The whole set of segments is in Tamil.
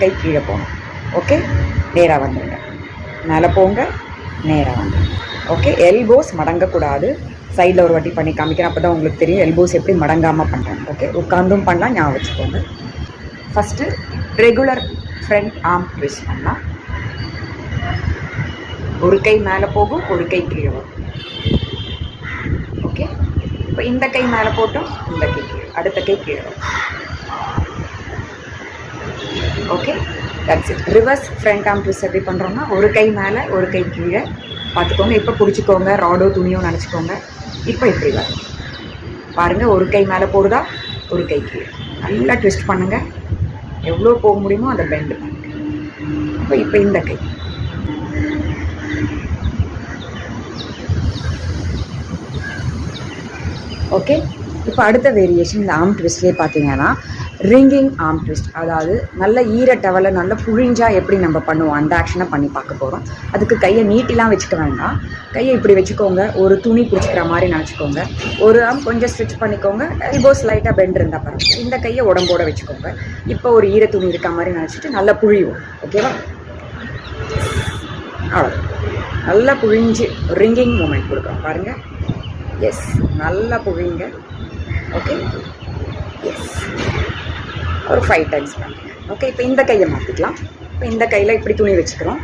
கை கீழே போகணும். ஓகே, நேராக வந்துடுங்க. மேலே போங்க, நேராக வந்துடுங்க. ஓகே, எல்போஸ் மடங்கக்கூடாது. சைடில் ஒரு வாட்டி பண்ணி காமிக்கிறேன், அப்போ தான் உங்களுக்கு தெரியும் எல்போஸ் எப்படி மடங்காமல் பண்ணுறேன். ஓகே, உட்காந்தும் பண்ணலாம், ஞாபகம் வச்சுக்கோங்க. First regular front arm twist பண்ணலாம். ஒரு கை மேலே போகும், ஒரு கை கீழே வரும். ஓகே, இப்போ இந்த கை மேலே போட்டோம், இந்த கை கீழே, அடுத்த கை கீழே வரும். Okay, that's it. Reverse front arm twist எப்படி பண்ணுறோம்னா ஒரு கை மேலே ஒரு கை கீழே பார்த்துக்கோங்க. இப்போ பிடிச்சிக்கோங்க, ராடோ துணியோ நினச்சிக்கோங்க. இப்போ இப்படி வரும் பாருங்கள். ஒரு கை மேலே போடுதா, ஒரு கை கீழே. நல்லா ட்விஸ்ட் பண்ணுங்கள், எவ்வளோ போக முடியுமோ அதை பெண்ட் பண்ணுங்க. இப்போ இந்த கை. ஓகே, இப்போ அடுத்த வேரியேஷன் இந்த ஆர்ம் ட்விஸ்ட்லேயே பார்த்தீங்கன்னா ரிங்கிங் ஆர்ம் ட்விஸ்ட். அதாவது நல்ல ஈர டவலை நல்லா புழிஞ்சா எப்படி நம்ம பண்ணுவோம் அந்த ஆக்ஷனை பண்ணி பார்க்க போகிறோம். அதுக்கு கையை நீட்டிலாம் வச்சுக்க வேண்டாம். கையை இப்படி வச்சுக்கோங்க, ஒரு துணி பிடிச்சிக்கிற மாதிரி நினச்சிக்கோங்க. ஒரு ஆர்ம் கொஞ்சம் ஸ்ட்ரிச் பண்ணிக்கோங்க, எல்போஸ் லைட்டாக பெண்ட் இருந்தால் பரவாயில்ல. இந்த கையை உடம்போட வச்சுக்கோங்க. இப்போ ஒரு ஈர துணி இருக்க மாதிரி நினச்சிட்டு நல்லா புழிவோம். ஓகேவா? அவ்வளோ நல்லா புழிஞ்சு ரிங்கிங் மூமெண்ட் கொடுக்குறோம் பாருங்கள். எஸ், நல்லா புழிங்க. ஓகே, எஸ், ஒரு 5 டைம்ஸ் பண்ணுங்க. ஓகே, இப்போ இந்த கையை மாற்றிக்கலாம். இப்போ இந்த கையில் இப்படி துணி வச்சுக்கிறோம்.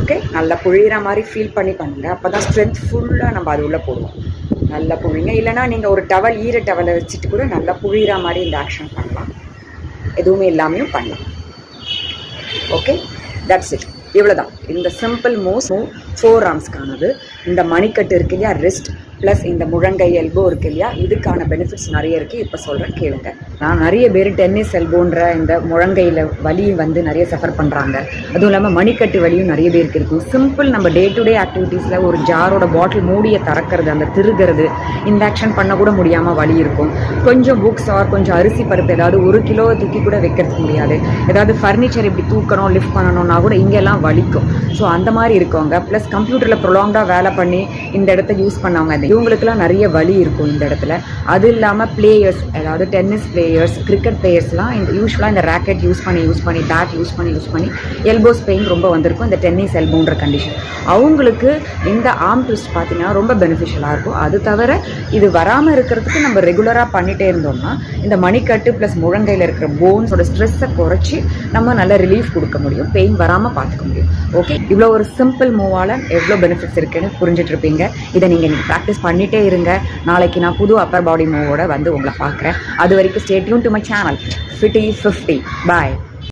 ஓகே, நல்லா புழிகிற மாதிரி ஃபீல் பண்ணி பண்ணுங்கள். அப்போ தான் ஸ்ட்ரென்த் ஃபுல்லாக நம்ம அது உள்ளே போடுவோம். நல்லா புழிங்க. இல்லைனா நீங்கள் ஒரு டவல், ஈர டவலை வச்சுட்டு கூட நல்லா புழிகிற மாதிரி இந்த ஆக்ஷன் பண்ணலாம். எதுவுமே இல்லாமையும் பண்ணலாம். Okay, that's it. இவ்வளோ தான் இந்த சிம்பிள் மூவ் 4 ஆர்ம்ஸ்க்கானது. இந்த மணிக்கட்டு இருக்கு இல்லையா, ரிஸ்ட் ப்ளஸ் இந்த முழங்கை எல்போ இருக்கு இல்லையா, இதுக்கான பெனிஃபிட்ஸ் நிறைய இருக்குது. இப்போ சொல்கிறேன் கேளுங்க. நான் நிறைய பேர் டென்னிஸ் எல்போன்ற இந்த முழங்கையில் வலி வந்து நிறைய சஃபர் பண்ணுறாங்க. அதுவும் இல்லாமல் மணிக்கட்டு வலியும் நிறைய பேருக்கு இருக்கும். சிம்பிள் நம்ம டே டு டே ஆக்டிவிட்டீஸில் ஒரு ஜாரோட பாட்டில் மூடியை திறக்கிறது, அந்த திருகிறது, இந்த ஆக்ஷன் பண்ண கூட முடியாமல் வலி இருக்கும். கொஞ்சம் புக்ஸ் ஆர் கொஞ்சம் அரிசி பருப்பு ஏதாவது 1 கிலோ தூக்கி கூட வைக்கிறதுக்கு முடியாது. ஏதாவது ஃபர்னிச்சர் இப்படி தூக்கணும், லிஃப்ட் பண்ணணும்னா கூட இங்கெல்லாம் வலிக்கும். ஸோ அந்த மாதிரி இருக்கவங்க, ப்ளஸ் கம்ப்யூட்டரில் ப்ரொலாங்காக வேலை பண்ணி இந்த இடத்த யூஸ் பண்ணவங்க, இவங்களுக்குலாம் நிறைய வலி இருக்கும் இந்த இடத்துல. அது இல்லாமல் பிளேயர்ஸ், அதாவது டென்னிஸ் பிளேயர்ஸ், கிரிக்கெட் பிளேயர்ஸ்லாம் இந்த யூஸ்வலாக இந்த ரேக்கெட் யூஸ் பண்ணி பேட் யூஸ் பண்ணி எல்போஸ் பெயின் ரொம்ப வந்திருக்கும். இந்த டென்னிஸ் எல்போன்ற கண்டிஷன் அவங்களுக்கு இந்த ஆர்ம் ட்விஸ்ட் பார்த்தீங்கன்னா ரொம்ப பெனிஃபிஷியலாக இருக்கும். அது தவிர இது வராமல் இருக்கிறதுக்கு நம்ம ரெகுலராக பண்ணிகிட்டே இருந்தோம்னா இந்த மணிக்கட்டு ப்ளஸ் முழங்கையில் இருக்கிற போன்ஸோட ஸ்ட்ரெஸ்ஸை குறைச்சி நம்ம நல்ல ரிலீஃப் கொடுக்க முடியும், பெயின் வராமல் பார்த்துக்க முடியும். ஓகே, இவ்வளோ ஒரு சிம்பிள் மூவால் எவ்வளோ பெனிஃபிட்ஸ் இருக்குன்னு புரிஞ்சுட்டு இருப்பீங்க. இதை நீங்கள் ப்ராக்டிஸ் பண்ணிகிட்டே இருங்க. நாளைக்கு நான் புது அப்பர் பாடி மூவோட வந்து உங்களை பார்க்குறேன். அது வரைக்கும் stay tune to my channel FITTY50. Bye.